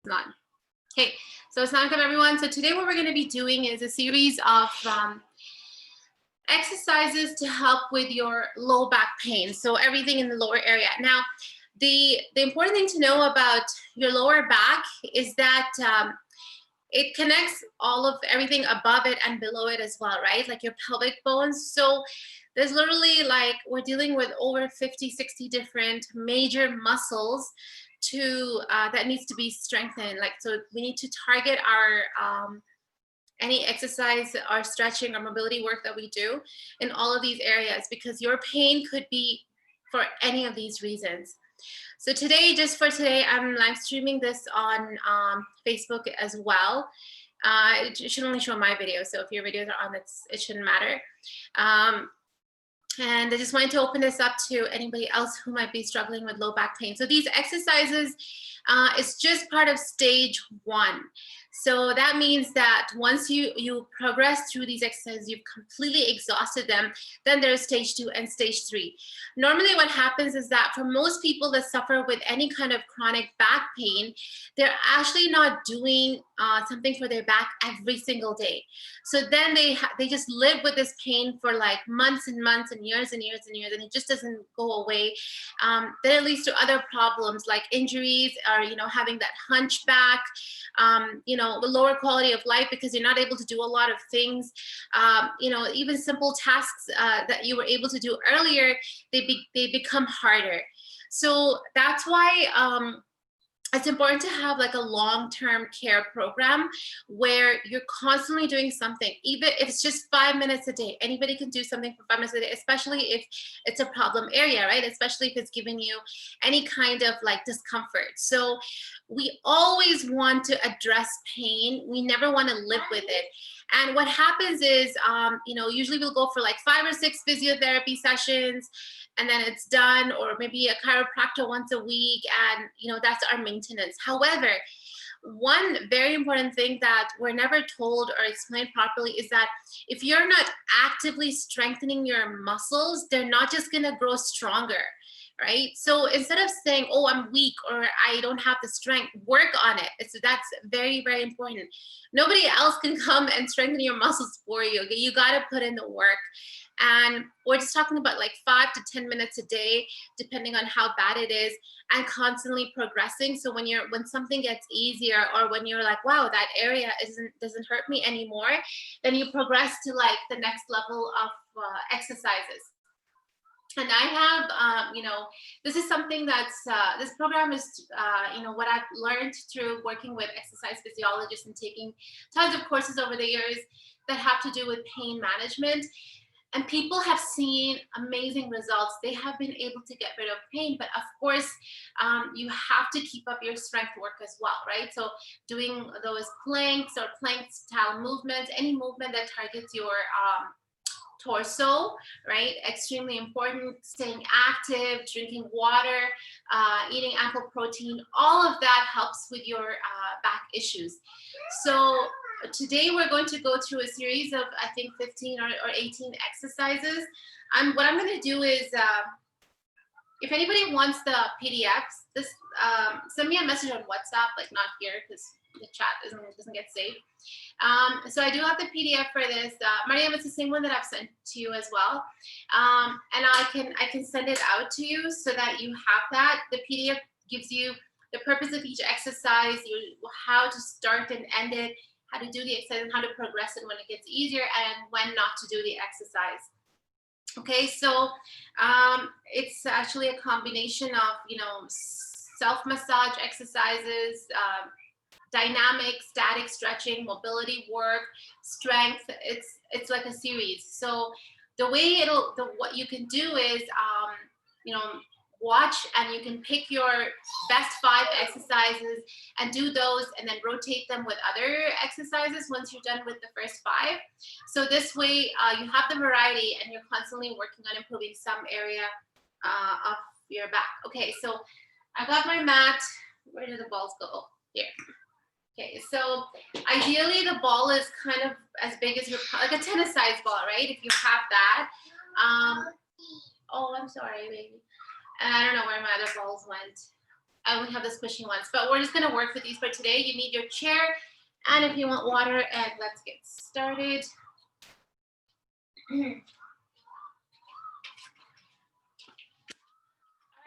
not. Okay, so assalamu alaikum everyone. So today what we're going to be doing is a series of exercises to help with your low back pain. So everything in the lower area. Now, the important thing to know about your lower back is that it connects all of everything above it and below it as well, right? Like your pelvic bones. So there's literally like, we're dealing with over 50, 60 different major muscles to that needs to be strengthened. Like, so we need to target our any exercise or stretching or mobility work that we do in all of these areas, because your pain could be for any of these reasons. So today, just for today, I'm live streaming this on Facebook as well. It should only show my video, so if your videos are on, it shouldn't matter. And I just wanted to open this up to anybody else who might be struggling with low back pain. So these exercises is just part of stage 1. So that means that once you progress through these exercises, you've completely exhausted them, then there's stage 2 and stage 3. Normally what happens is that for most people that suffer with any kind of chronic back pain, they're actually not doing something for their back every single day. So then they just live with this pain for like months and months and years and years and years, and it just doesn't go away. Then it leads to other problems like injuries, or having that hunchback, the lower quality of life because you're not able to do a lot of things. Even simple tasks that you were able to do earlier, they become harder. So that's why it's important to have like a long-term care program where you're constantly doing something, even if it's just 5 minutes a day. Anybody can do something for 5 minutes a day, especially if it's a problem area, right? Especially if it's giving you any kind of like discomfort. So we always want to address pain. We never want to live with it. And what happens is, usually we'll go for like 5 or 6 physiotherapy sessions, and then it's done, or maybe a chiropractor once a week, and that's our maintenance. However, one very important thing that we're never told or explained properly is that if you're not actively strengthening your muscles, they're not just going to grow stronger, right? So instead of saying, oh, I'm weak or I don't have the strength, work on it. That's very, very important. Nobody else can come and strengthen your muscles for you. Okay? You got to put in the work. And we're just talking about like 5 to 10 minutes a day, depending on how bad it is, and constantly progressing. So when something gets easier, or when you're like, wow, that area doesn't hurt me anymore, then you progress to like the next level of exercises. And I have, this is something that's, this program is, what I've learned through working with exercise physiologists and taking tons of courses over the years that have to do with pain management. And people have seen amazing results. They have been able to get rid of pain, but of course, you have to keep up your strength work as well, right? So doing those planks or plank style movements, any movement that targets your torso, right? Extremely important. Staying active, drinking water, eating ample protein, all of that helps with your back issues. So today we're going to go through a series of, I think, 15 or 18 exercises. What I'm going to do is, if anybody wants the PDFs, send me a message on WhatsApp, like not here because the chat doesn't get saved. So I do have the PDF for this. Mariam, it's the same one that I've sent to you as well. And I can send it out to you so that you have that. The PDF gives you the purpose of each exercise, how to start and end it, how to do the exercise, and how to progress it when it gets easier, and when not to do the exercise. Okay, so it's actually a combination of, self-massage exercises, dynamic, static stretching, mobility work, strength. It's like a series. So the way what you can do is, watch, and you can pick your best 5 exercises and do those, and then rotate them with other exercises once you're done with the first 5. So this way you have the variety, and you're constantly working on improving some area of your back. Okay, so I got my mat. Where did the balls go? Here. Okay, so ideally the ball is kind of as big as like a tennis size ball, right? If you have that. Oh, I'm sorry, baby. And I don't know where my other balls went. we have the squishy ones, but we're just gonna work with these for today. You need your chair, and if you want water, and let's get started.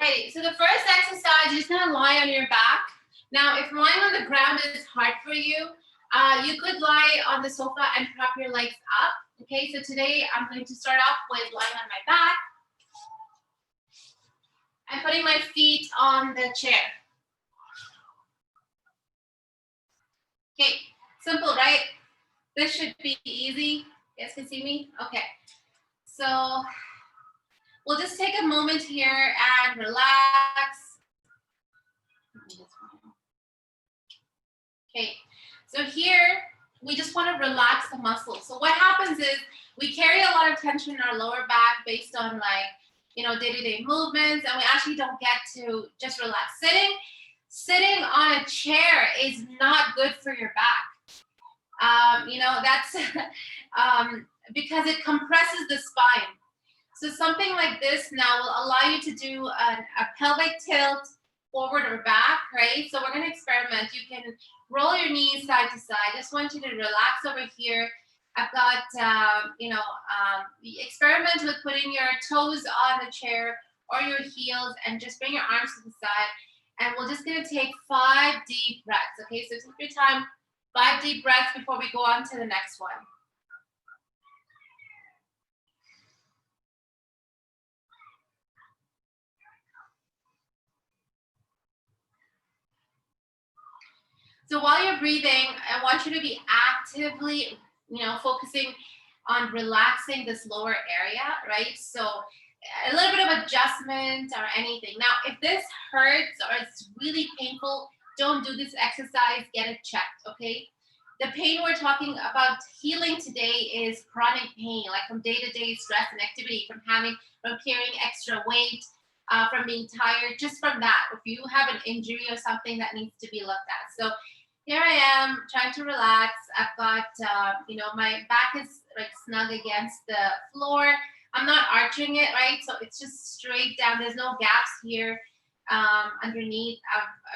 Alrighty, so the first exercise, you're just gonna lie on your back. Now, if lying on the ground is hard for you, you could lie on the sofa and prop your legs up. Okay, so today I'm going to start off with lying on my back and putting my feet on the chair. Okay, simple, right? This should be easy. You guys can see me? Okay, so we'll just take a moment here and relax. Okay, so here we just want to relax the muscles. So what happens is we carry a lot of tension in our lower back based on day-to-day movements, and we actually don't get to just relax. Sitting on a chair is not good for your back. That's because it compresses the spine. So something like this now will allow you to do a pelvic tilt forward or back, right? So we're going to experiment. You can roll your knees side to side. I just want you to relax over here. I've got, experiment with putting your toes on the chair or your heels and just bring your arms to the side. And we're just going to take 5 deep breaths, okay? So take your time, 5 deep breaths before we go on to the next one. So while you're breathing, I want you to be actively, focusing on relaxing this lower area, right? So a little bit of adjustment or anything. Now, if this hurts or it's really painful, don't do this exercise, get it checked, okay? The pain we're talking about healing today is chronic pain, like from day-to-day stress and activity, from carrying extra weight, from being tired, just from that. If you have an injury or something that needs to be looked at. So here I am trying to relax. I've got, my back is like snug against the floor. I'm not arching it, right? So it's just straight down. There's no gaps here underneath.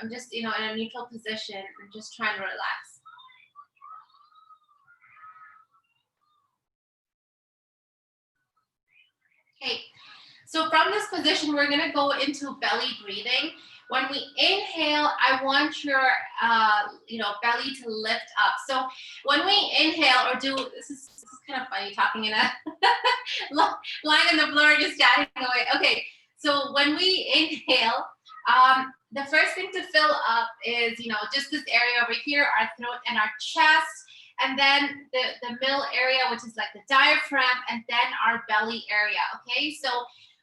I'm just, in a neutral position. I'm just trying to relax. Okay, so from this position, we're gonna go into belly breathing. When we inhale, I want your, belly to lift up. So when we inhale or this is kind of funny talking in a lying on the floor, just chatting away. Okay, so when we inhale, the first thing to fill up is, just this area over here, our throat and our chest, and then the middle area, which is like the diaphragm, and then our belly area, okay? So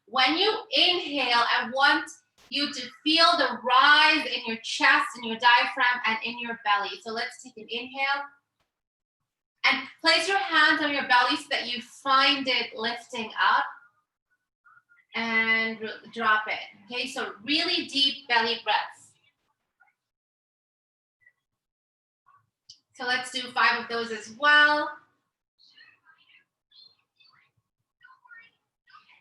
when you inhale, I want you to feel the rise in your chest, in your diaphragm, and in your belly. So let's take an inhale. And place your hands on your belly so that you find it lifting up. And drop it. Okay, so really deep belly breaths. So let's do 5 of those as well.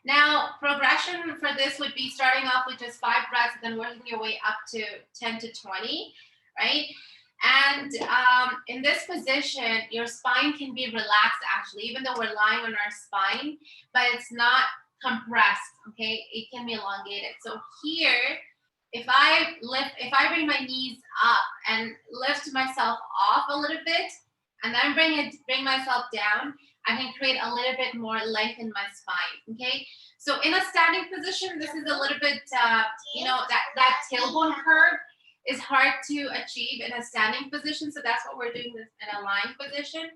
Now, progression for this would be starting off with just 5 breaths, and then working your way up to 10 to 20, right? And in this position, your spine can be relaxed actually, even though we're lying on our spine, but it's not compressed, okay? It can be elongated. So here, if I bring my knees up and lift myself off a little bit, and then bring myself down, I can create a little bit more length in my spine, okay? So in a standing position, this is a little bit, that tailbone curve is hard to achieve in a standing position. So that's what we're doing in a lying position,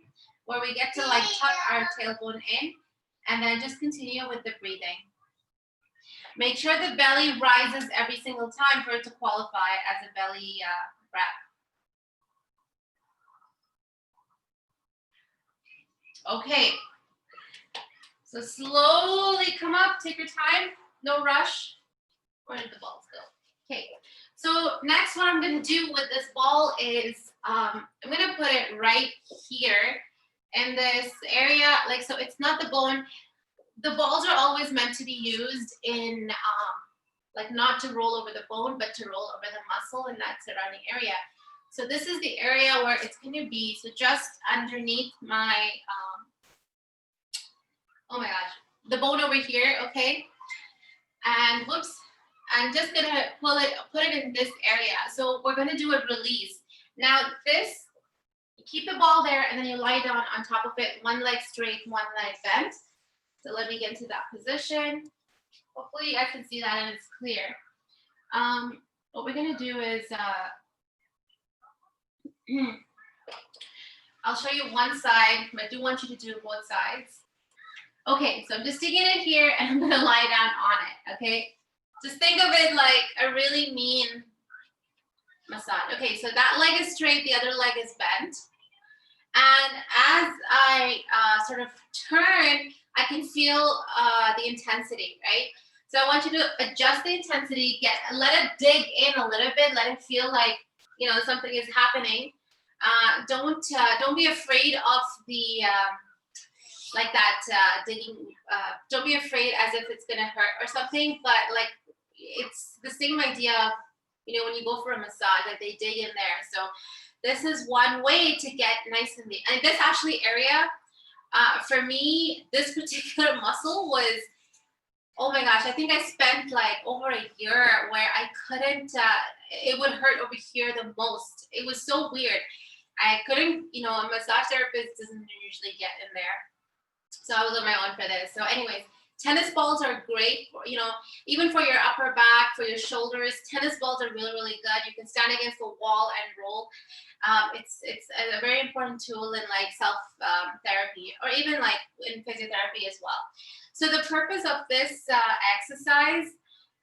where we get to like tuck our tailbone in, and then just continue with the breathing. Make sure the belly rises every single time for it to qualify as a belly breath. Okay, so slowly come up, take your time, no rush. Where did the balls go? Okay, so next what I'm gonna do with this ball is, I'm gonna put it right here in this area, like, so it's not the bone. The balls are always meant to be used in like not to roll over the bone, but to roll over the muscle in that surrounding area. So this is the area where it's going to be. So just underneath my, oh my gosh, the bone over here, okay? And whoops, I'm just gonna put it in this area. So we're gonna do a release. Now this, you keep the ball there and then you lie down on top of it, one leg straight, one leg bent. So let me get into that position. Hopefully you guys can see that and it's clear. What we're gonna do is, I'll show you one side, but I do want you to do both sides. Okay, so I'm just sticking it here and I'm gonna lie down on it, okay? Just think of it like a really mean massage. Okay, so that leg is straight, the other leg is bent. And as I sort of turn, I can feel the intensity, right? So I want you to adjust the intensity, let it dig in a little bit, let it feel like, you know, something is happening. Don't be afraid of the, like that digging, don't be afraid as if it's gonna hurt or something, but like, it's the same idea of, you know, when you go for a massage, like they dig in there. So this is one way to get nice and deep. And this actually area, for me, this particular muscle was, oh my gosh, I think I spent like over a year where I couldn't, it would hurt over here the most. It was so weird. I couldn't, you know, a massage therapist doesn't usually get in there. So I was on my own for this. So anyways, tennis balls are great for, you know, even for your upper back, for your shoulders. Tennis balls are really, really good. You can stand against the wall and roll. It's a very important tool in like self therapy, or even like in physiotherapy as well. So the purpose of this exercise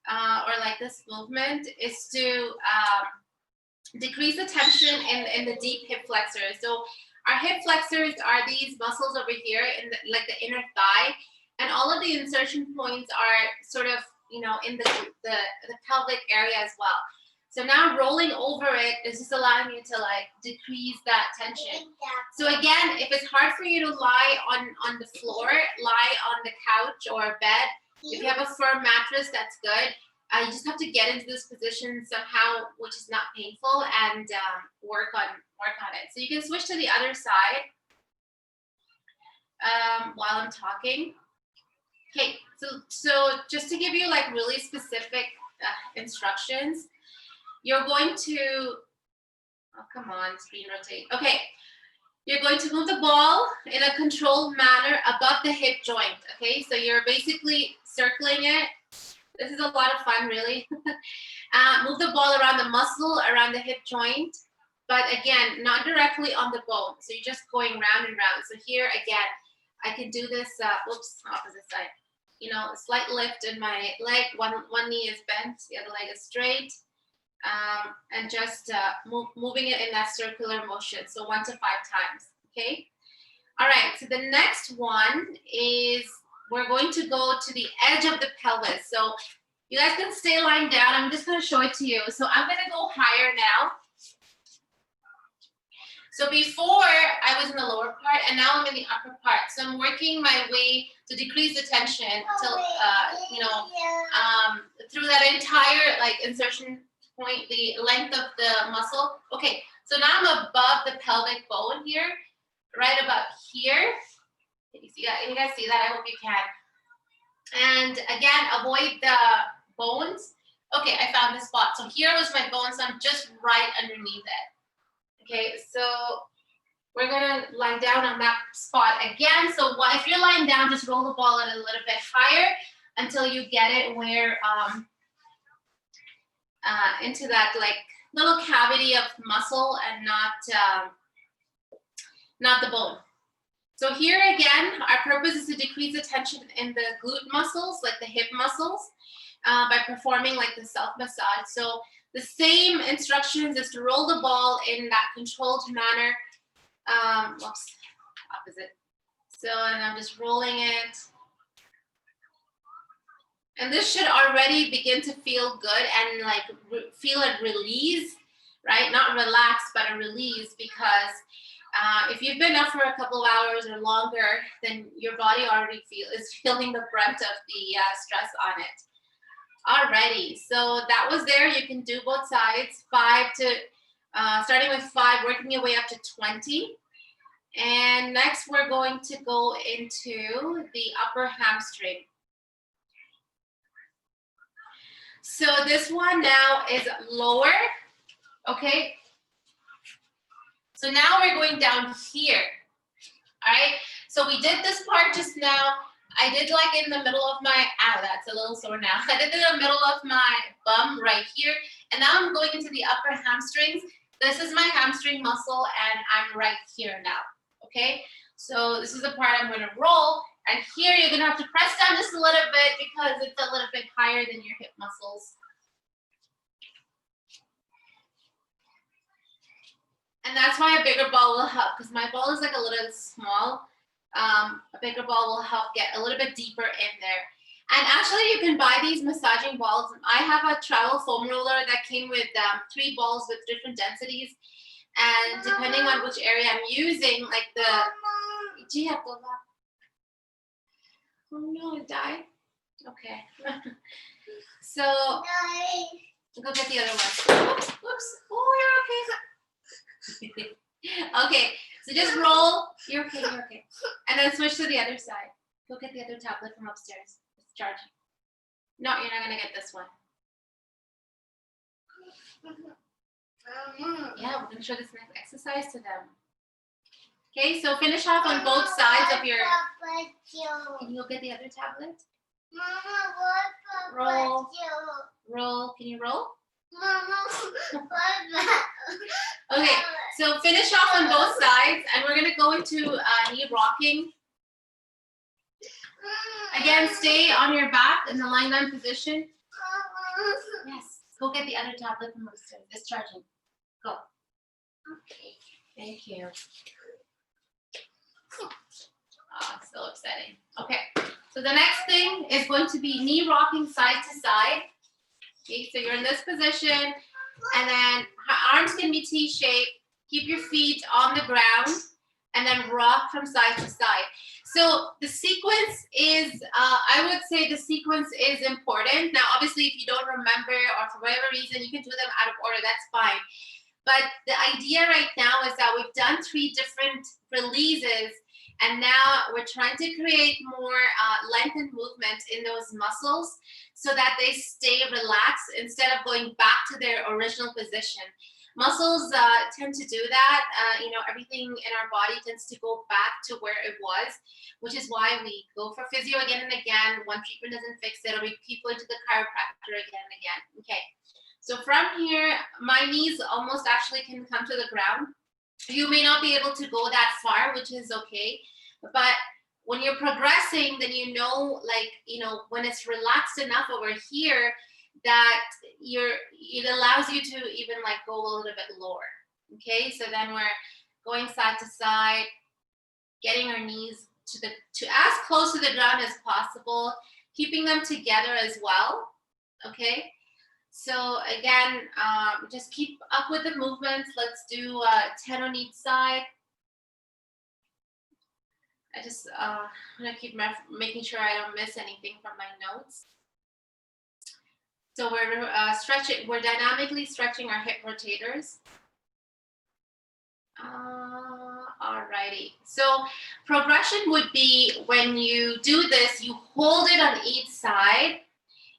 or like this movement is to decrease the tension in the deep hip flexors. So our hip flexors are these muscles over here in the, like the inner thigh, and all of the insertion points are sort of, you know, in the pelvic area as well. So now rolling over it is just allowing you to like decrease that tension. So again, if it's hard for you to lie on the floor, lie on the couch or bed. If you have a firm mattress, that's good. You just have to get into this position somehow, which is not painful, and work on it. So you can switch to the other side while I'm talking. Okay, so just to give you like really specific instructions, you're going to, oh come on, screen rotate. Okay, you're going to move the ball in a controlled manner above the hip joint. Okay, so you're basically circling it. This is a lot of fun, really. Move the ball around the muscle, around the hip joint, but again, not directly on the bone. So you're just going round and round. So here again, I can do this, oops, opposite side. You know, a slight lift in my leg, one knee is bent, the other leg is straight, and just moving it in that circular motion. So 1 to 5 times, okay? All right, so the next one is, we're going to go to the edge of the pelvis. So you guys can stay lying down. I'm just going to show it to you. So I'm going to go higher now. So before I was in the lower part, and now I'm in the upper part. So I'm working my way to decrease the tension till, you know, through that entire like insertion point, the length of the muscle. Okay, so now I'm above the pelvic bone here, right about here. Can you see that? Can you guys see that? I hope you can. And again, avoid the bones. Okay, I found the spot. So here was my bone, so I'm just right underneath it. Okay, so we're gonna lie down on that spot again. So if you're lying down, just roll the ball a little bit higher until you get it where into that like little cavity of muscle and not the bone. So here again, our purpose is to decrease the tension in the glute muscles, like the hip muscles, by performing like the self massage. So the same instructions is to roll the ball in that controlled manner. Whoops, opposite. So, and I'm just rolling it. And this should already begin to feel good and like feel a release, right? Not relax, but a release, because if you've been up for a couple of hours or longer, then your body already is feeling the brunt of the stress on it. Alrighty, so that was there. You can do both sides, 5 to, starting with 5, working your way up to 20. And next we're going to go into the upper hamstring. So this one now is lower, okay? So now we're going down here, all right? So we did this part just now. I did like in the middle of my, ow, that's a little sore now. I did in the middle of my bum right here. And now I'm going into the upper hamstrings. This is my hamstring muscle and I'm right here now, okay? So this is the part I'm gonna roll. And here you're gonna have to press down just a little bit because it's a little bit higher than your hip muscles. And that's why a bigger ball will help because my ball is like a little small. A bigger ball will help get a little bit deeper in there. And actually you can buy these massaging balls. I have a travel foam roller that came with 3 balls with different densities. And depending on which area I'm using, like the, oh no, it died? Okay. So, go get the other one. Oops, oops. Oh, you're okay. Okay, so just roll. You're okay, you're okay. And then switch to the other side. Go get the other tablet from upstairs. It's charging. No, you're not gonna get this one. Yeah, we're gonna show this next exercise to them. Okay, so finish off on both sides of your. Can you go get the other tablet? Roll. Roll. Can you roll? Okay, so finish off on both sides, and we're gonna go into knee rocking. Again, stay on your back in the lying down position. Yes, go get the other tablet from upstairs. It's charging. Go. Okay. Thank you. Oh, so upsetting. Okay, so the next thing is going to be knee rocking side to side. Okay, so you're in this position, and then arms can be T-shaped. Keep your feet on the ground, and then rock from side to side. So the sequence is, I would say the sequence is important. Now, obviously, if you don't remember or for whatever reason, you can do them out of order, that's fine. But the idea right now is that we've done 3 different releases, and now we're trying to create more length and movement in those muscles so that they stay relaxed instead of going back to their original position. Muscles tend to do that. You know, everything in our body tends to go back to where it was, which is why we go for physio again and again. One treatment doesn't fix it, or we keep going to the chiropractor again and again. Okay, so from here, my knees almost actually can come to the ground. You may not be able to go that far, which is okay, but when you're progressing, then you know, like, you know, when it's relaxed enough over here, that it allows you to even like go a little bit lower. Okay, so then we're going side to side, getting our knees to as close to the ground as possible, keeping them together as well. Okay, so again, just keep up with the movements. Let's do 10 on each side. I just want to keep making sure I don't miss anything from my notes. So we're stretching, we're dynamically stretching our hip rotators. Alrighty, so progression would be when you do this, you hold it on each side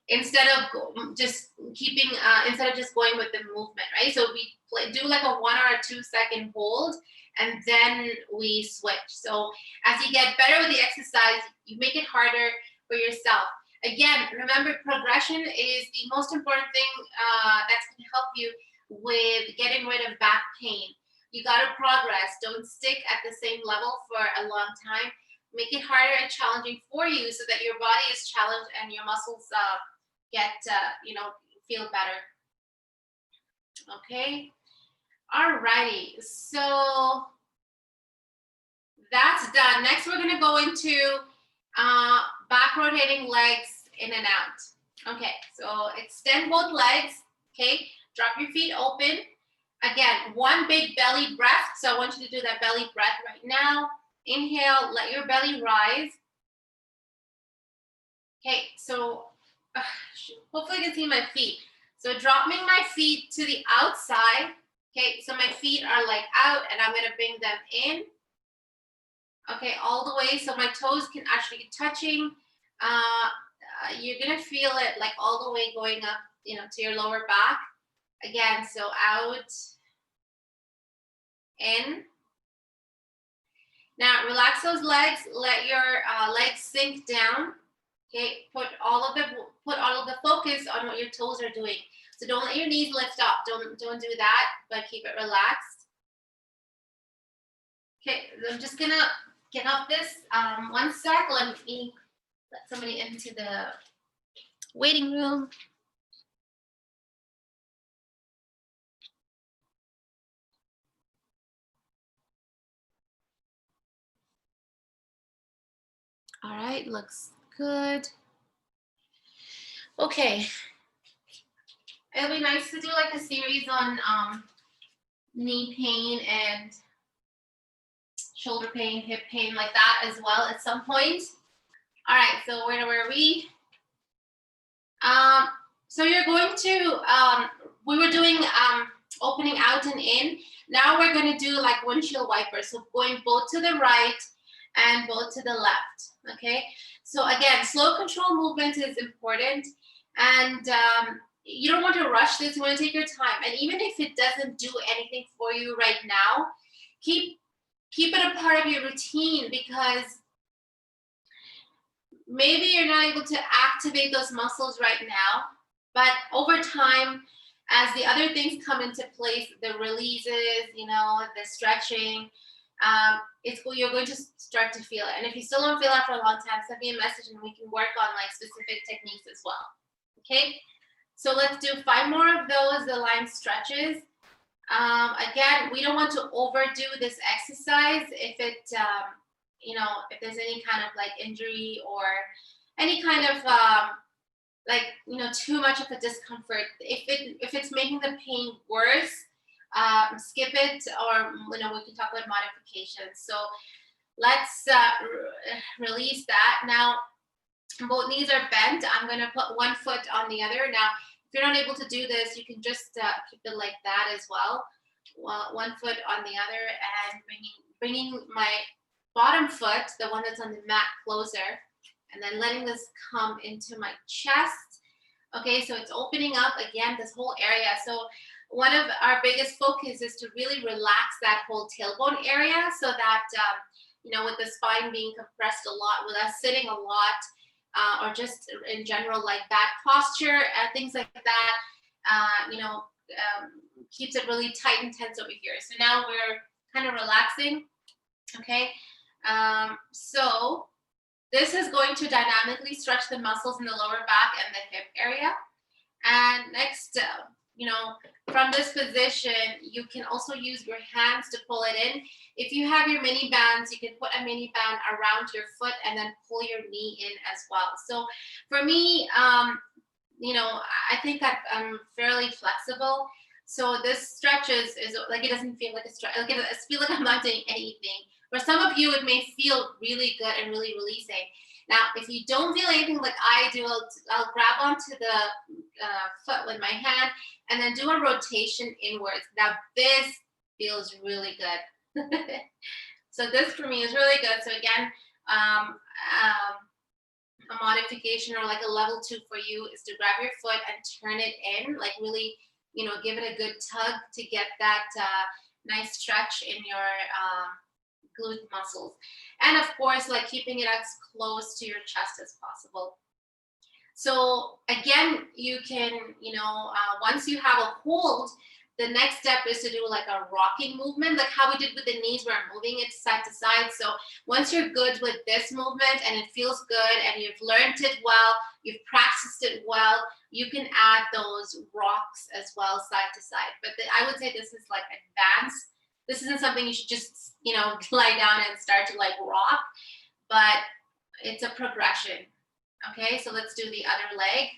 instead of just keeping, instead of just going with the movement, right? So we do like a 1 or 2 second hold, and then we switch. So as you get better with the exercise, you make it harder for yourself. Again, remember, progression is the most important thing that's going to help you with getting rid of back pain. You got to progress. Don't stick at the same level for a long time. Make it harder and challenging for you so that your body is challenged and your muscles get, you know, feel better. Okay. Alrighty. So that's done. Next, we're going to go into back rotating legs in and out. Okay, so extend both legs. Okay, drop your feet open. Again, 1 big belly breath. So I want you to do that belly breath right now. Inhale, let your belly rise. Okay, so hopefully you can see my feet. So dropping my feet to the outside. Okay, so my feet are like out and I'm gonna bring them in. Okay, all the way so my toes can actually be touching. You're gonna feel it like all the way going up, you know, to your lower back. Again, so out, in. Now relax those legs. Let your legs sink down. Okay, put all of the focus on what your toes are doing. So don't let your knees lift up. Don't do that, but keep it relaxed. Okay, I'm just gonna get off this. One sec. Let somebody into the waiting room. All right, looks good. Okay. It'll be nice to do like a series on knee pain and shoulder pain, hip pain, like that as well at some point. All right, so where were we? So you're going to, we were doing opening out and in. Now we're going to do like windshield wipers. So going both to the right and both to the left, okay? So again, slow control movement is important. And you don't want to rush this. You want to take your time. And even if it doesn't do anything for you right now, keep it a part of your routine, because maybe you're not able to activate those muscles right now, but over time, as the other things come into place, the releases, you know, the stretching, you're going to start to feel it. And if you still don't feel it for a long time, send me a message and we can work on like specific techniques as well. Okay, so let's do 5 more of those, the line stretches. Again, we don't want to overdo this exercise if it, you know, if there's any kind of like injury or any kind of like, you know, too much of a discomfort. If it's making the pain worse, skip it, or you know, we can talk about modifications. So let's release that. Now both knees are bent. I'm going to put one foot on the other. Now if you're not able to do this, you can just keep it like that as well. One foot on the other, and bringing my bottom foot, the one that's on the mat, closer, and then letting this come into my chest. Okay, so it's opening up again this whole area. So one of our biggest focus is to really relax that whole tailbone area, so that you know, with the spine being compressed a lot, with us sitting a lot, or just in general like back posture, things like that, you know, keeps it really tight and tense over here. So now we're kind of relaxing. Okay, so this is going to dynamically stretch the muscles in the lower back and the hip area. And next, you know, from this position, you can also use your hands to pull it in. If you have your mini bands, you can put a mini band around your foot and then pull your knee in as well. So for me, you know, I think I'm fairly flexible. So this stretches is like, it doesn't feel like a stretch. Like I feel like I'm not doing anything. For some of you, it may feel really good and really releasing. Now, if you don't feel anything like I do, I'll grab onto the foot with my hand and then do a rotation inwards. Now, this feels really good. So this for me is really good. So again, a modification or like a level 2 for you is to grab your foot and turn it in, like really, you know, give it a good tug to get that nice stretch in your glute muscles. And of course, like keeping it as close to your chest as possible. So again, you can, you know, once you have a hold, the next step is to do like a rocking movement, like how we did with the knees, where I'm moving it side to side. So once you're good with this movement and it feels good and you've learned it well, you've practiced it well, you can add those rocks as well, side to side. But I would say this is like advanced. This isn't something you should just, you know, lie down and start to like rock, but it's a progression. Okay, so let's do the other leg.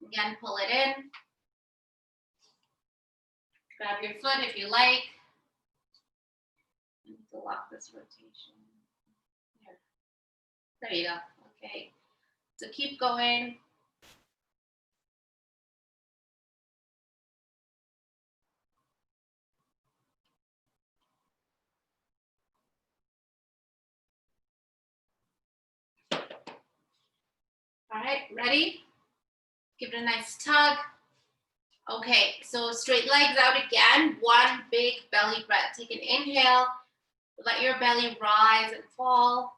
Again, pull it in. Grab your foot if you like. I need to lock this rotation. Here. There you go. Okay. So keep going. right, ready? Give it a nice tug. Okay, so straight legs out again. One big belly breath. Take an inhale. Let your belly rise and fall.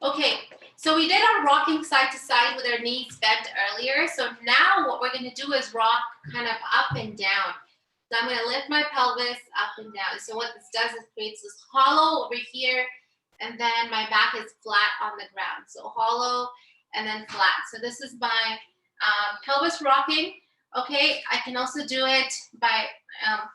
Okay, so we did our rocking side to side with our knees bent earlier. So now what we're going to do is rock kind of up and down. So I'm going to lift my pelvis up and down. So what this does is creates this hollow over here, and then my back is flat on the ground. So hollow and then flat. So this is my pelvis rocking. Okay, I can also do it by, I'm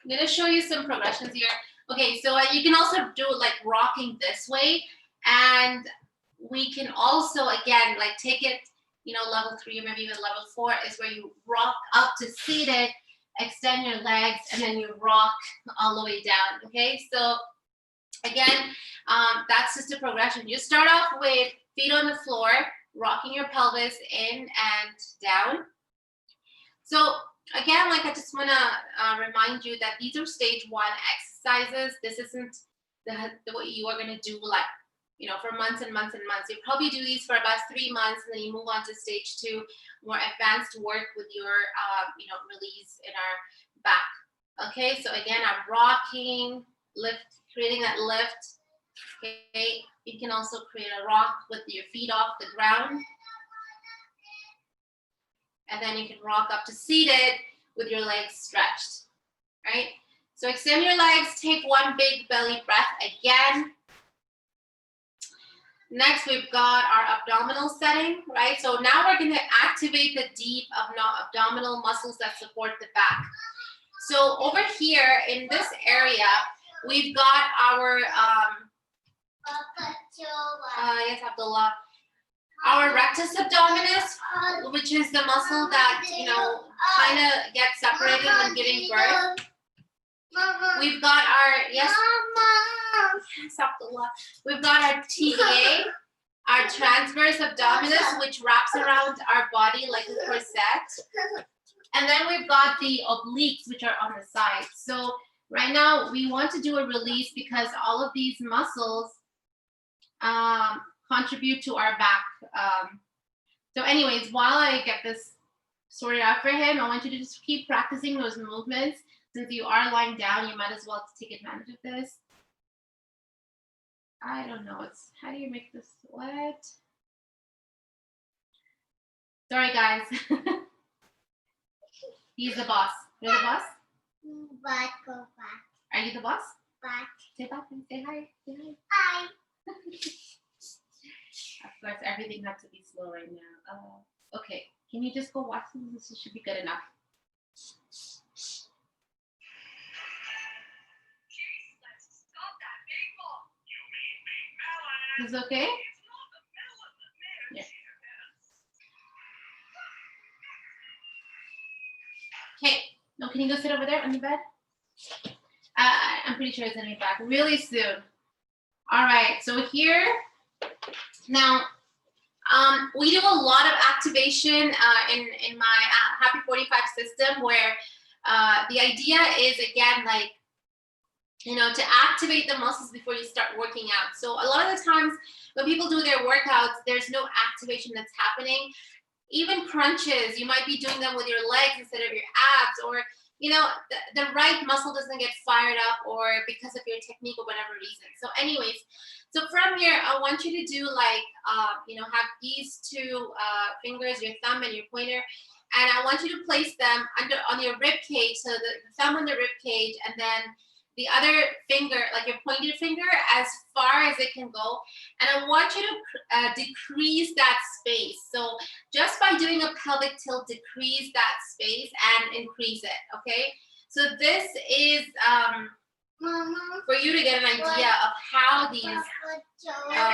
going to show you some progressions here. Okay, so you can also do it like rocking this way. And we can also, again, like take it, you know, level 3 or maybe even level 4 is where you rock up to seated, extend your legs, and then you rock all the way down. Okay, so again, that's just a progression. You start off with feet on the floor, rocking your pelvis in and down. So again, like I just want to remind you that these are stage 1 exercises. This isn't what you are going to do like, you know, for months and months and months. You probably do these for about 3 months, and then you move on to stage 2, more advanced work with your, you know, release in our back. Okay, so again, I'm rocking, lift, creating that lift. Okay, you can also create a rock with your feet off the ground. And then you can rock up to seated with your legs stretched, right? So extend your legs, take one big belly breath again. Next, we've got our abdominal setting, right? So now we're going to activate the deep abdominal muscles that support the back. So over here in this area, we've got our, yes, Abdullah, our rectus abdominis, which is the muscle that, you know, kind of gets separated when giving birth. We've got our, yes, Abdullah. We've got our TVA, our transverse abdominis, which wraps around our body like a corset. And then we've got the obliques, which are on the side. So right now we want to do a release because all of these muscles contribute to our back. So anyways, while I get this sorted out for him, I want you to just keep practicing those movements. Since you are lying down, you might as well take advantage of this. I don't know. How do you make this wet? Sorry, guys. He's the boss. You're the boss? Are you the boss? Say bye. Say hi. Say hi. Hi. Of course, everything has to be slow right now. Okay. Can you just go watch this? This should be good enough. Is this okay? Yeah. Okay. No, can you go sit over there on your bed? I'm pretty sure it's gonna be back really soon. All right. So here, now, we do a lot of activation in my Happy 45 system, where the idea is, again, like, you know, to activate the muscles before you start working out. So a lot of the times when people do their workouts, there's no activation that's happening. Even crunches, you might be doing them with your legs instead of your abs, or, you know, the right muscle doesn't get fired up, or because of your technique or whatever reason. So anyways, so from here, I want you to do like, you know, have these two fingers, your thumb and your pointer, and I want you to place them on your rib cage. So the thumb on the rib cage, and then the other finger, like your pointed finger, as far as it can go. And I want you to decrease that space. So just by doing a pelvic tilt, decrease that space and increase it, okay? So this is for you to get an idea of how these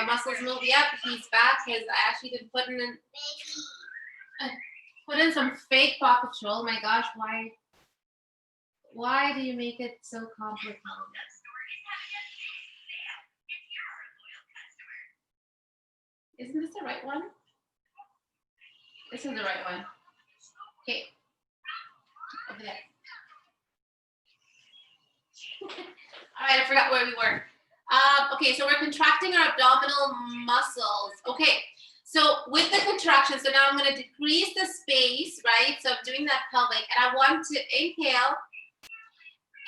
muscles move. Yep, he's back because I actually did put in some fake Paw Patrol. Oh my gosh, why do you make it so complicated? Isn't this the right one? This is the right one. Okay. Over there. All right, I forgot where we were. Okay, so we're contracting our abdominal muscles. Okay, so with the contraction, so now I'm going to decrease the space, right? So I'm doing that pelvic, and I want to inhale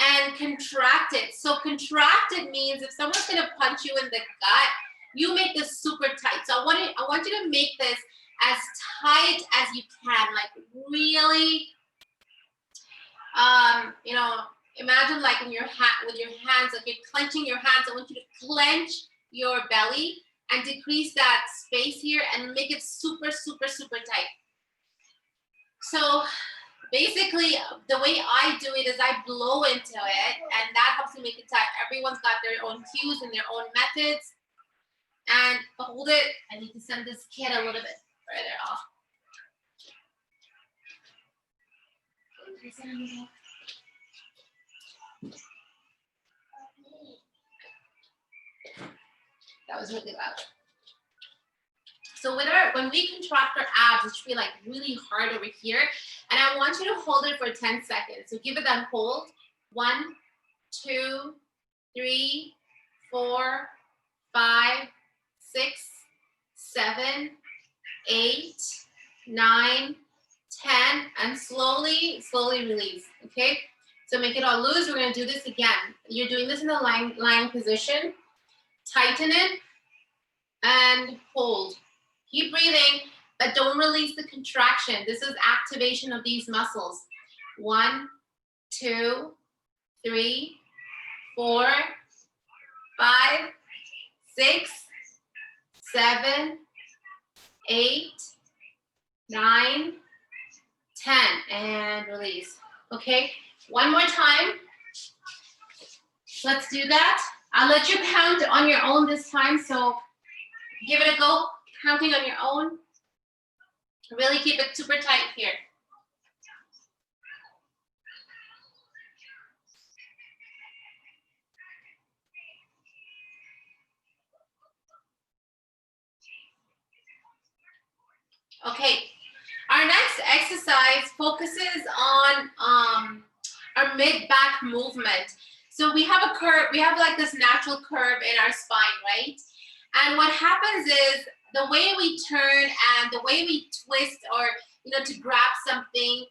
and contract it. So contracted means if someone's going to punch you in the gut, you make this super tight. So I want you to make this as tight as you can, like really, you know, imagine like in your hat with your hands, like you're clenching your hands. I want you to clench your belly and decrease that space here and make it super, super, super tight. So basically, the way I do it is I blow into it, and that helps me make it tight. Everyone's got their own cues and their own methods. And hold it. I need to send this kid a little bit further off. That was really loud. So when we contract our abs, it should be like really hard over here. And I want you to hold it for 10 seconds. So give it that hold. 1, 2, 3, 4, 5, 6, 7, 8, 9, 10, and slowly release, okay? So make it all loose. We're gonna do this again. You're doing this in the lying position. Tighten it and hold. Keep breathing, but don't release the contraction. This is activation of these muscles. 1, 2, 3, 4, 5, 6, 7, 8, 9, 10, and release. Okay, one more time. Let's do that. I'll let you count on your own this time, so give it a go, counting on your own. Really keep it super tight here. Okay, our next exercise focuses on our mid-back movement. So we have a curve, we have like this natural curve in our spine, right? And what happens is the way we turn and the way we twist, or, you know, to grab something.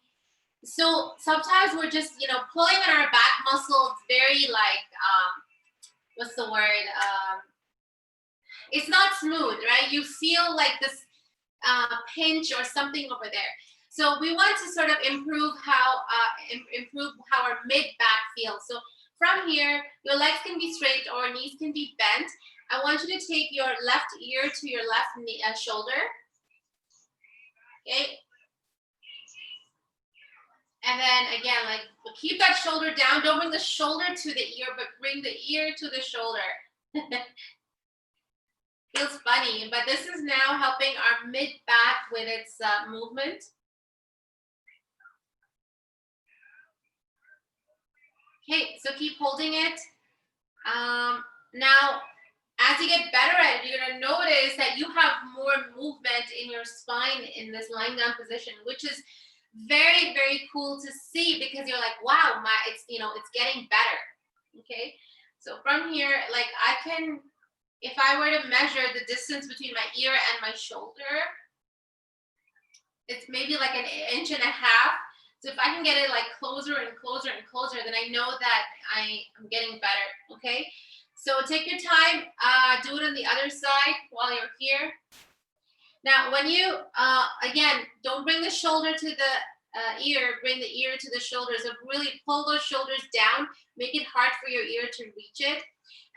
So sometimes we're just, you know, pulling on our back muscle. It's very like, what's the word? It's not smooth, right? You feel like this pinch or something over there. So we want to sort of improve how our mid back feels. So from here, your legs can be straight or knees can be bent. I want you to take your left ear to your left knee, shoulder. Okay. And then again, like keep that shoulder down. Don't bring the shoulder to the ear, but bring the ear to the shoulder. Feels funny, but this is now helping our mid back with its movement. Okay, so keep holding it. Now, as you get better at it, you're gonna notice that you have more movement in your spine in this lying down position, which is very, very cool to see, because you're like, wow, it's getting better. Okay, so from here, like I can, if I were to measure the distance between my ear and my shoulder, it's maybe like 1.5 inches. So if I can get it like closer and closer and closer, then I know that I am getting better, okay? So take your time, do it on the other side while you're here. Now, when you, again, don't bring the shoulder to the ear, bring the ear to the shoulder. So really pull those shoulders down, make it hard for your ear to reach it.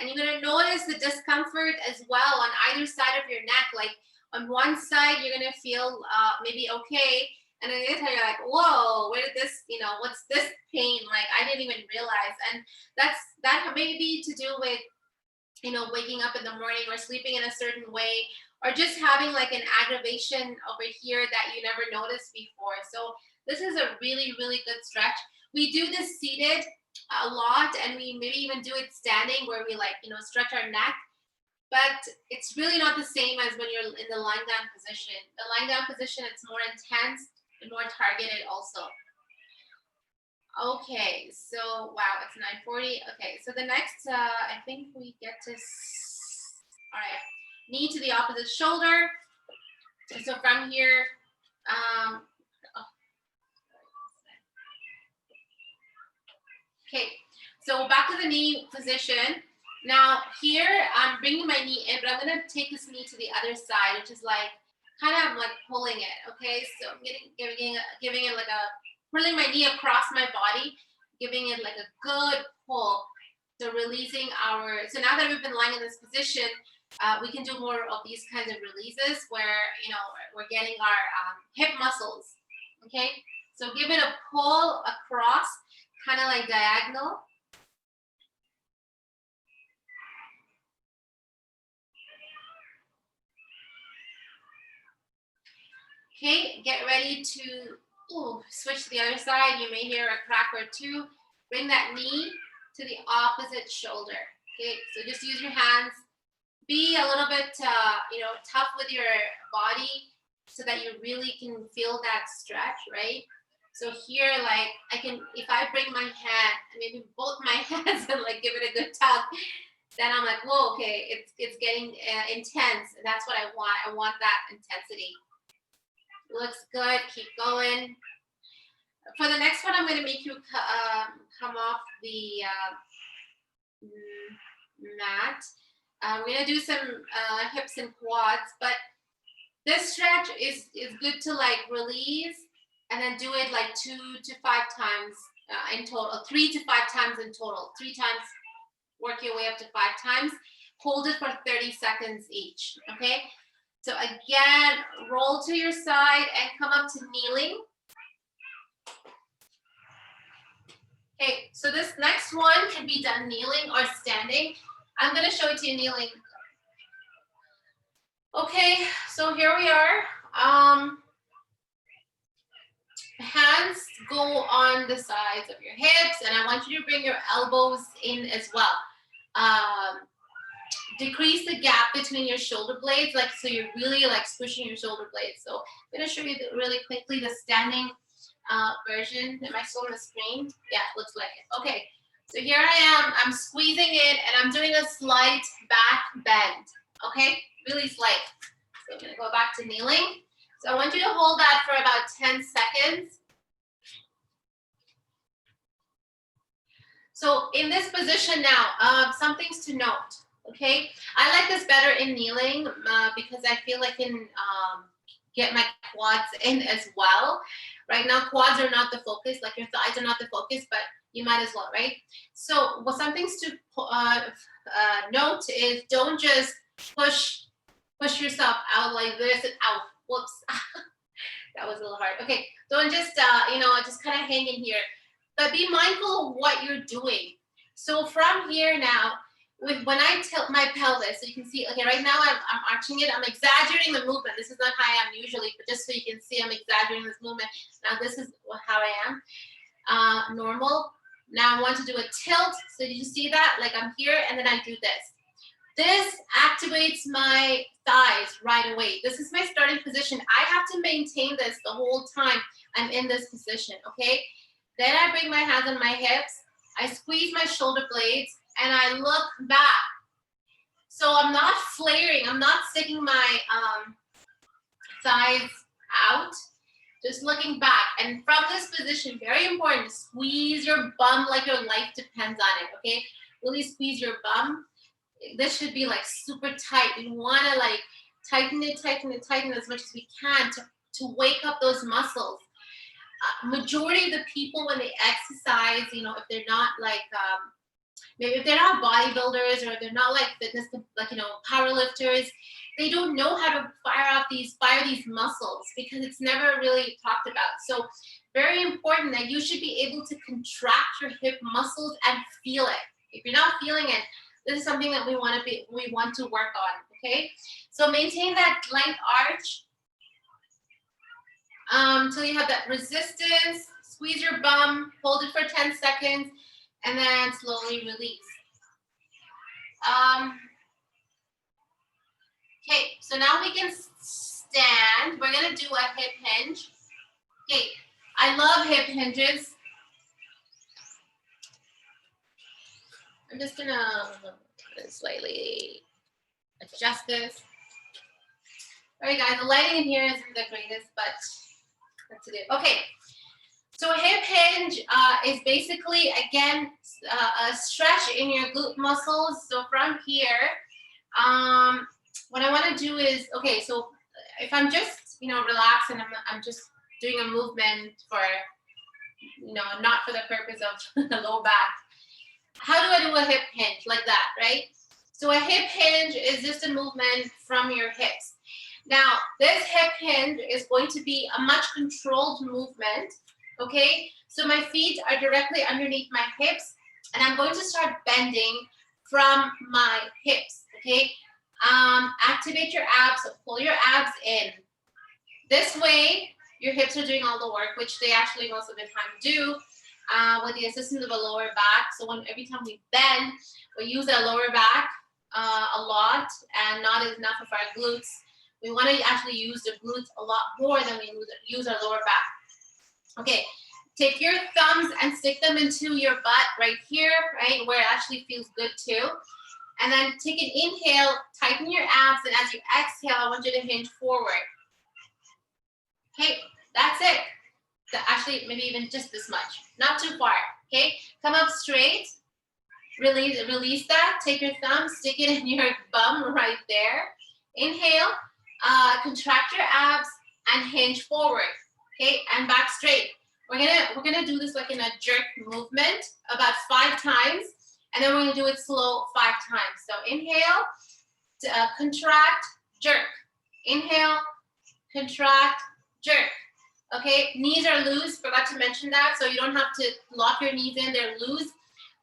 And you're gonna notice the discomfort as well on either side of your neck. Like on one side, you're gonna feel maybe okay. And on the other side, you're like, whoa, where did this, what's this pain? Like, I didn't even realize. And that may be to do with, waking up in the morning or sleeping in a certain way, or just having like an aggravation over here that you never noticed before. So this is a really, really good stretch. We do this seated a lot, and we maybe even do it standing, where we like, stretch our neck. But it's really not the same as when you're in the lying down position. The lying down position, it's more intense and more targeted also. Okay, so wow, it's 9:40. Okay, so the next, I think we get to, all right, knee to the opposite shoulder. So from here, oh, okay, so back to the knee position. Now here, I'm bringing my knee in, but I'm gonna take this knee to the other side, which is like, kind of like pulling it, okay? So I'm giving it like a, pulling my knee across my body, giving it like a good pull. So releasing our, so now that we've been lying in this position, we can do more of these kinds of releases where, we're getting our hip muscles, okay? So give it a pull across, kind of like diagonal. Okay, get ready to switch to the other side. You may hear a crack or two. Bring that knee to the opposite shoulder. Okay, so just use your hands. Be a little bit, tough with your body so that you really can feel that stretch, right? So here, like I can, if I bring my hand, maybe both my hands and like give it a good tug, then I'm like, whoa, okay, it's getting intense. That's what I want. I want that intensity. Looks good. Keep going. For the next one, I'm going to make you come off the mat. We're going to do some hips and quads, but this stretch is good to like release and then do it like 2 to 5 times in total, 3 to 5 times in total. 3 times, work your way up to 5 times. Hold it for 30 seconds each, okay? So again, roll to your side and come up to kneeling. Okay, so this next one can be done kneeling or standing. I'm gonna show it to you kneeling. Okay, so here we are. Hands go on the sides of your hips, and I want you to bring your elbows in as well. Decrease the gap between your shoulder blades, like so you're really like squishing your shoulder blades. So I'm gonna show you really quickly the standing version. Am I still on the screen? Yeah, looks like it. Okay, so here I am. I'm squeezing it, and I'm doing a slight back bend. Okay, really slight. So I'm gonna go back to kneeling. So I want you to hold that for about 10 seconds. So in this position now, some things to note. Okay, I like this better in kneeling because I feel I can get my quads in as well. Right now, quads are not the focus, like your thighs are not the focus, but you might as well, right? So some things to note is don't just push yourself out like this and out. Whoops, that was a little hard. Okay, don't just just kind of hang in here, but be mindful of what you're doing. So from here now, when I tilt my pelvis, so you can see, okay, right now I'm arching it. I'm exaggerating the movement. This is not how I am usually, but just so you can see, I'm exaggerating this movement. Now this is how I am, normal. Now I want to do a tilt. So you see that? Like I'm here, and then I do this. This activates my thighs right away. This is my starting position. I have to maintain this the whole time I'm in this position, okay? Then I bring my hands on my hips. I squeeze my shoulder blades, and I look back. So I'm not flaring. I'm not sticking my thighs out, just looking back. And from this position, very important, squeeze your bum like your life depends on it, okay? Really squeeze your bum. This should be like super tight. We want to like tighten it as much as we can to wake up those muscles. Majority of the people when they exercise, if they're not like maybe if they're not bodybuilders or they're not like fitness, like power lifters, they don't know how to fire these muscles because it's never really talked about. So very important that you should be able to contract your hip muscles and feel it. If you're not feeling it, this is something that we want to work on. Okay, so maintain that length arch until you have that resistance. Squeeze your bum, hold it for 10 seconds, and then slowly release. Okay, so now we can stand. We're gonna do a hip hinge. Okay, I love hip hinges. I'm just gonna slightly adjust this. All right, guys, the lighting in here isn't the greatest, but what to do. Okay, so a hip hinge is basically, again, a stretch in your glute muscles. So from here, what I want to do is, okay, so if I'm just, relaxed and I'm just doing a movement for, not for the purpose of the low back, how do I do a hip hinge like that, right? So a hip hinge is just a movement from your hips. Now, this hip hinge is going to be a much controlled movement, okay? So my feet are directly underneath my hips, and I'm going to start bending from my hips, okay? Activate your abs, so pull your abs in. This way, your hips are doing all the work, which they actually most of the time do, with the assistance of a lower back. So every time we bend, we use our lower back a lot and not enough of our glutes. We want to actually use the glutes a lot more than we use our lower back. Okay, take your thumbs and stick them into your butt right here, right, where it actually feels good too. And then take an inhale, tighten your abs, and as you exhale, I want you to hinge forward. Okay, that's it. Actually, maybe even just this much, not too far. Okay, come up straight, release that, take your thumb, stick it in your bum right there. Inhale, contract your abs and hinge forward, okay, and back straight. We're gonna do this like in a jerk movement about 5 times, and then we're gonna do it slow 5 times. So inhale, contract, jerk. Inhale, contract, jerk. Okay, knees are loose, forgot to mention that, so you don't have to lock your knees in, they're loose,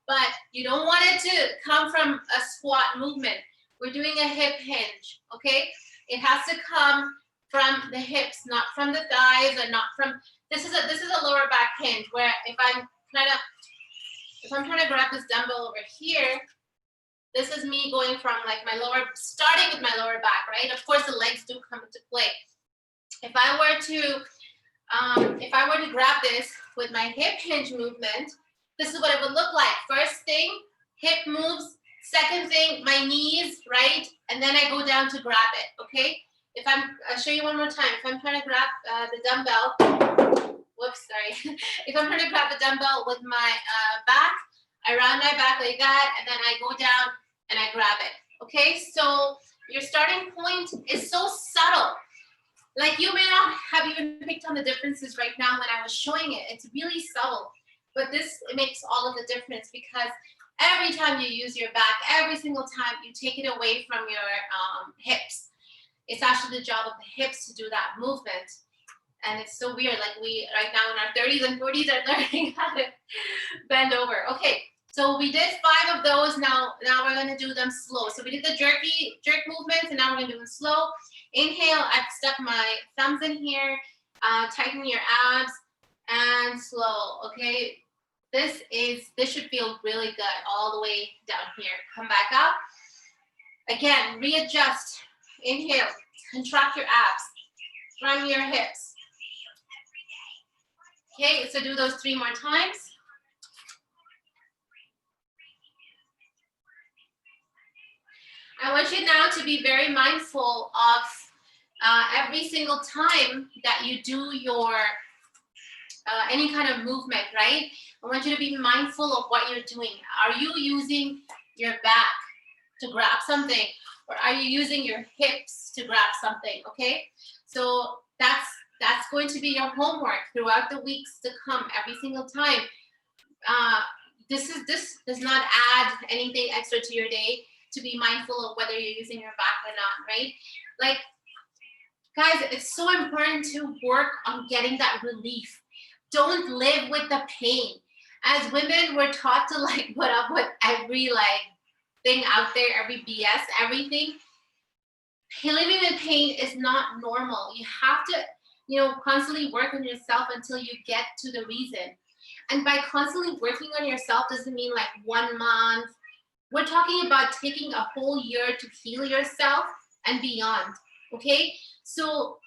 but you don't want it to come from a squat movement. We're doing a hip hinge, okay? It has to come from the hips, not from the thighs, and not from, this is a lower back hinge, where if I'm trying to grab this dumbbell over here, this is me going from like starting with my lower back, right? Of course, the legs do come into play. If I were to grab this with my hip hinge movement, this is what it would look like. First thing, hip moves. Second thing, my knees, right? And then I go down to grab it, okay? I'll show you one more time. If I'm trying to grab the dumbbell, whoops, sorry. If I'm trying to grab the dumbbell with my back, I round my back like that, and then I go down and I grab it, okay? So your starting point is so subtle. Like you may not have even picked on the differences right now when I was showing it. It's really subtle, but it makes all of the difference because every time you use your back, every single time you take it away from your hips. It's actually the job of the hips to do that movement. And it's so weird. Like we right now in our 30s and 40s are learning how to bend over. Okay, so we did 5 of those. Now we're going to do them slow. So we did the jerk movements, and now we're going to do them slow. Inhale, I've stuck my thumbs in here, tighten your abs, and slow, okay? This should feel really good all the way down here. Come back up. Again, readjust. Inhale, contract your abs from your hips. Okay, so do those 3 more times. I want you now to be very mindful of every single time that you do your any kind of movement, right? I want you to be mindful of what you're doing. Are you using your back to grab something, or are you using your hips to grab something? Okay, so that's going to be your homework throughout the weeks to come. Every single time. This does not add anything extra to your day. To be mindful of whether you're using your back or not, right? Like, guys, it's so important to work on getting that relief. Don't live with the pain. As women, we're taught to like put up with every like thing out there, every BS, everything. Living with pain is not normal. You have to, constantly work on yourself until you get to the reason. And by constantly working on yourself doesn't mean like 1 month. We're talking about taking a whole year to heal yourself and beyond, okay? So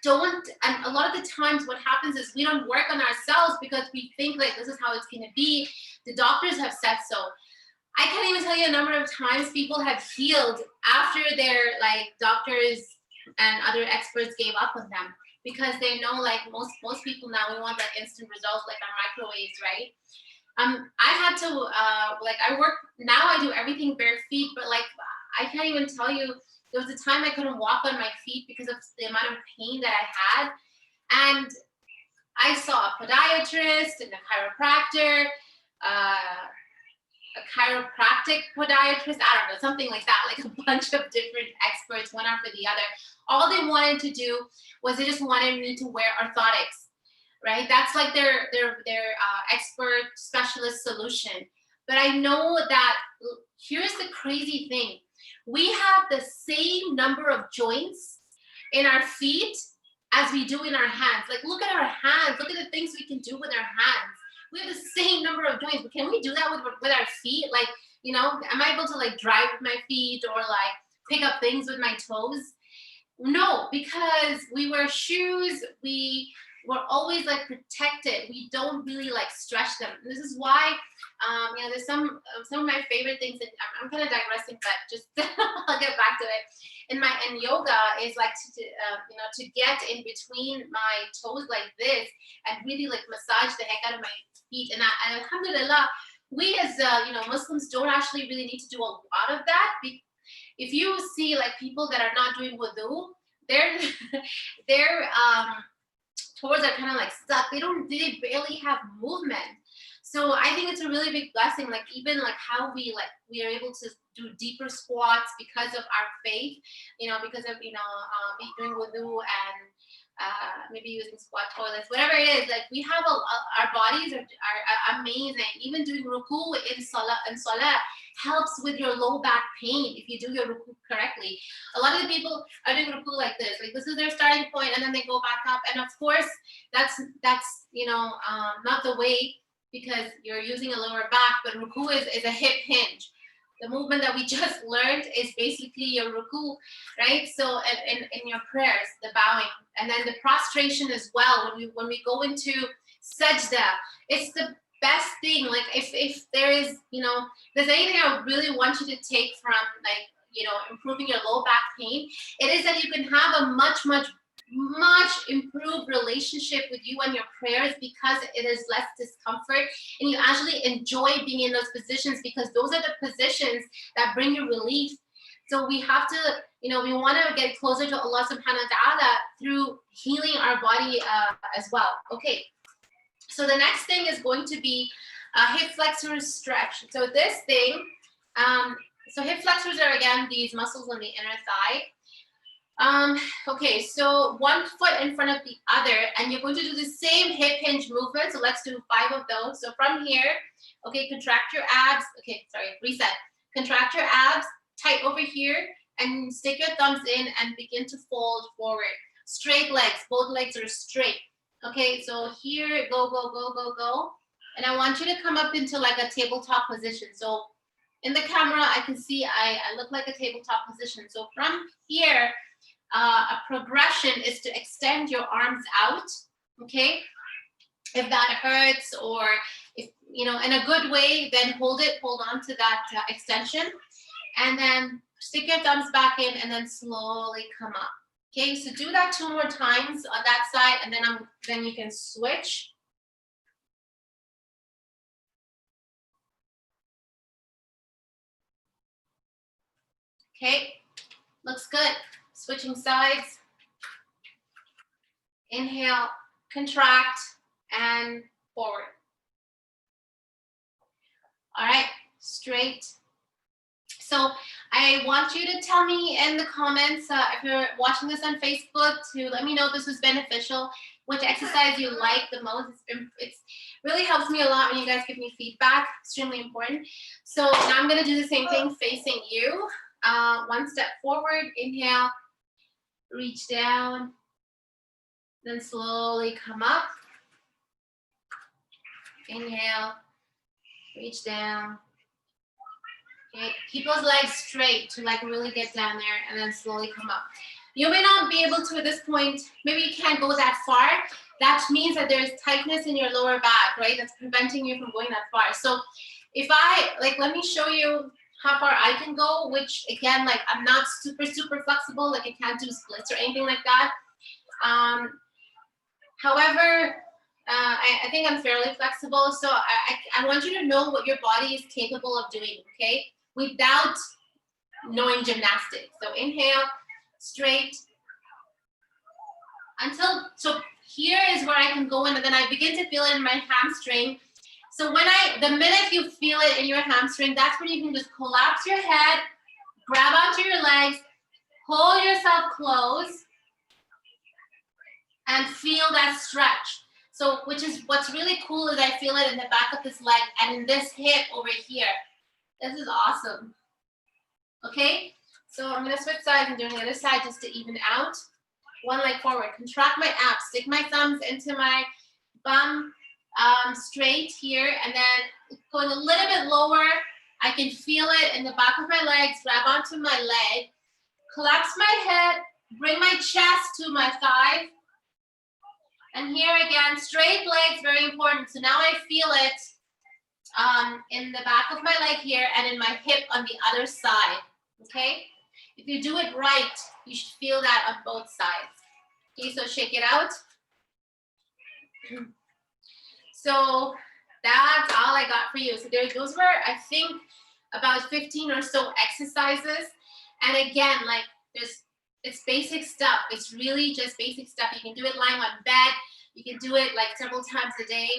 and a lot of the times what happens is we don't work on ourselves because we think like this is how it's gonna be. The doctors have said so. I can't even tell you a number of times people have healed after their like doctors and other experts gave up on them, because they know, like most people now, we want like instant results, like our microwaves, right? I had to like, I work now, I do everything bare feet, but like I can't even tell you, there was a time I couldn't walk on my feet because of the amount of pain that I had. And I saw a podiatrist and a chiropractor, a chiropractic podiatrist, I don't know, something like that, like a bunch of different experts, one after the other. All they wanted to do was they just wanted me to wear orthotics, right? That's like their expert specialist solution. But I know that here's the crazy thing. We have the same number of joints in our feet as we do in our hands. Like, look at our hands. Look at the things we can do with our hands. We have the same number of joints, but can we do that with our feet? Like, you know, am I able to like drive with my feet or like pick up things with my toes? No, because we wear shoes, we're always like protected. We don't really like stretch them. This is why, you know, there's some of my favorite things that I'm kind of digressing, but just I'll get back to it. In yoga is like to you know, to get in between my toes like this and really like massage the heck out of my feet. And alhamdulillah, we as you know, Muslims don't actually really need to do a lot of that. If you see like people that are not doing wudu, their toes are kind of like stuck. They barely have movement. So I think it's a really big blessing. Like even like how we are able to do deeper squats because of our faith, you know, because of, you know, doing wudu and maybe using squat toilets, whatever it is. Like we have our bodies are amazing. Even doing ruku in salah helps with your low back pain if you do your ruku correctly. A lot of the people are doing ruku like this is their starting point, and then they go back up. And of course, that's you know, not the way, because you're using a lower back. But ruku is a hip hinge. The movement that we just learned is basically your ruku, right? So in your prayers, the bowing, and then the prostration as well. When we go into sajda, it's the best thing. Like if there is, you know, there's anything I really want you to take from like, you know, improving your low back pain, it is that you can have a much improved relationship with you and your prayers, because it is less discomfort and you actually enjoy being in those positions, because those are the positions that bring you relief. So we have to, you know, we want to get closer to Allah subhanahu wa ta'ala through healing our body as well. Okay, so the next thing is going to be a hip flexor stretch. So this thing, so hip flexors are again these muscles on the inner thigh. Okay, so one foot in front of the other, and you're going to do the same hip hinge movement. So let's do 5 of those. So from here, okay, contract your abs. Okay, sorry, reset. Contract your abs, tight over here, and stick your thumbs in and begin to fold forward. Straight legs, both legs are straight. Okay, so here, go. And I want you to come up into like a tabletop position. So in the camera, I can see I look like a tabletop position. So from here, a progression is to extend your arms out, okay? If that hurts, or if, you know, in a good way, then hold on to that extension, and then stick your thumbs back in and then slowly come up. Okay, so do that 2 more times on that side, and then you can switch. Okay, looks good. Switching sides. Inhale, contract, and forward. All right, straight. So I want you to tell me in the comments, if you're watching this on Facebook, to let me know if this was beneficial, which exercise you like the most. It's really helps me a lot when you guys give me feedback. Extremely important. So now I'm going to do the same thing facing you. 1 step forward, inhale, reach down, then slowly come up. Inhale, reach down. Okay, keep those legs straight to like really get down there, and then slowly come up. You may not be able to at this point, maybe you can't go that far. That means that there's tightness in your lower back, right? That's preventing you from going that far. So if I, like, let me show you how far I can go, which again, like, I'm not super, super flexible. Like, I can't do splits or anything like that. However, I think I'm fairly flexible. So I want you to know what your body is capable of doing, okay? Without knowing gymnastics. So inhale, straight, until, so here is where I can go in, and then I begin to feel it in my hamstring. So the minute you feel it in your hamstring, that's when you can just collapse your head, grab onto your legs, hold yourself close, and feel that stretch. So, which is what's really cool is I feel it in the back of this leg and in this hip over here. This is awesome. Okay, so I'm gonna switch sides and do the other side just to even out. One leg forward, contract my abs, stick my thumbs into my bum, straight here, and then going a little bit lower. I can feel it in the back of my legs, grab onto my leg, collapse my head, bring my chest to my thigh. And here again, straight legs, very important. So now I feel it in the back of my leg here and in my hip on the other side, okay? If you do it right, you should feel that on both sides. Okay, so shake it out. So that's all I got for you. So those were, I think, about 15 or so exercises. And again, like, it's basic stuff. It's really just basic stuff. You can do it lying on bed. You can do it like several times a day.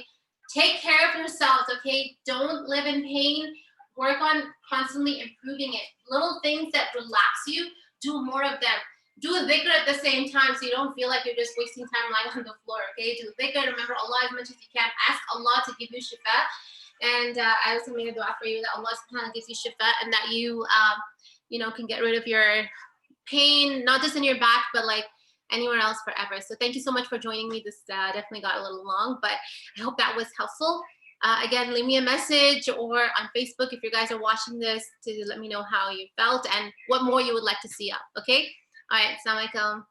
Take care of yourselves, okay? Don't live in pain. Work on constantly improving it. Little things that relax you, do more of them. Do dhikr at the same time so you don't feel like you're just wasting time lying on the floor, okay? Do dhikr, remember Allah as much as you can. Ask Allah to give you shifa. And I also made a dua for you that Allah subhanahu wa ta'ala gives you shifa and that you, can get rid of your pain, not just in your back, but like anywhere else forever. So thank you so much for joining me. This definitely got a little long, but I hope that was helpful. Again, leave me a message or on Facebook if you guys are watching this to let me know how you felt and what more you would like to see up, okay? All right, assalamu alaikum.